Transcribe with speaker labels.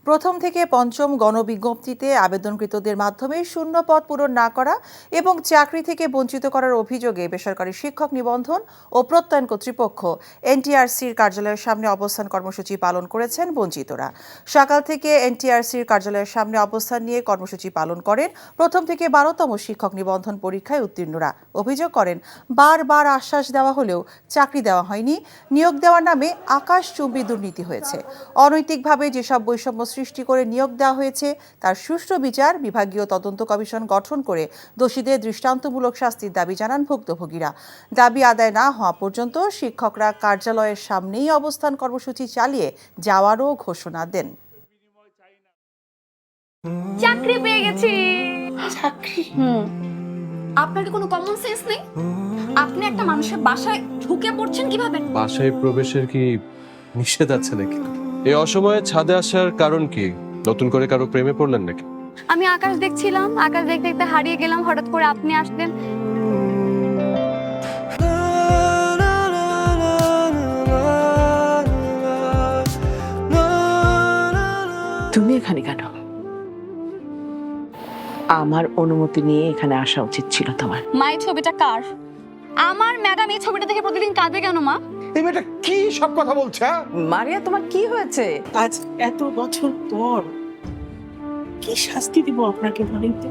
Speaker 1: প্রথম থেকে পঞ্চম গণবিজ্ঞপ্তিতে আবেদনকৃতদের মাধ্যমে শূন্য পদ পূরণ না করা এবং চাকরি থেকে বঞ্চিত করার অভিযোগে বেসরকারি শিক্ষক নিবন্ধন ও প্রত্যয়ন কর্তৃপক্ষ এনটিআরসির কার্যালয়ের সামনে অবস্থান কর্মসূচি পালন করেছেন বঞ্চিতরা। সকাল থেকে এনটিআরসির কার্যালয়ের সামনে অবস্থান নিয়ে কর্মসূচি পালন করেন প্রথম থেকে 12তম শিক্ষক নিবন্ধন পরীক্ষায় উত্তীর্ণরা। অভিযোগ করেন, বারবার আশ্বাস দেওয়া হলেও চাকরি দেওয়া হয়নি, নিয়োগ দেওয়ার নামে আকাশচুম্বী দুর্নীতি হয়েছে। অনৈতিকভাবে যেসব বৈষম্য সৃষ্টি করে নিয়োগ দেওয়া হয়েছে তার সুষ্ঠু বিচার, বিভাগীয় তদন্ত কমিশন গঠন করে দোষীদের দৃষ্টান্তমূলক শাস্তির দাবি জানান ভুক্তভোগীরা। দাবি আদায় না হওয়া পর্যন্ত শিক্ষকরা কার্যালয়ের সামনেই অবস্থান কর্মসূচি চালিয়ে যাওয়ারও ঘোষণা দেন।
Speaker 2: চাকরি পেয়ে গেছি।
Speaker 3: চাকরি?
Speaker 2: আপনার কি কোনো কমন সেন্স নেই? আপনি একটা মানুষের বাসায় ঢুকে পড়ছেন কিভাবে?
Speaker 4: বাসায় প্রবেশের কি নিষেধ আছে নাকি? এই অসময়ে ছাদে আসার কারণ কি? নতুন করে কারো প্রেমে পড়লেন নাকি?
Speaker 2: আমি আকাশ দেখছিলাম, আকাশ দেখতে দেখতে হারিয়ে গেলাম, হঠাৎ করে আপনি আসলেন।
Speaker 3: তুমি এখানে কেন? আমার অনুমতি নিয়ে এখানে আসা উচিত ছিল তোমার।
Speaker 2: মা, এই ছবিটা কার? আমার ম্যাডাম এই ছবিটা দেখে প্রতিদিন কাঁদে কেন মা?
Speaker 5: এই মেয়েটা কি সব কথা বলছে?
Speaker 3: মারিয়া, তোমার কি হয়েছে?
Speaker 6: আজ এত বছর পর কি শাস্তি দিব আপনাকে বলেন তো?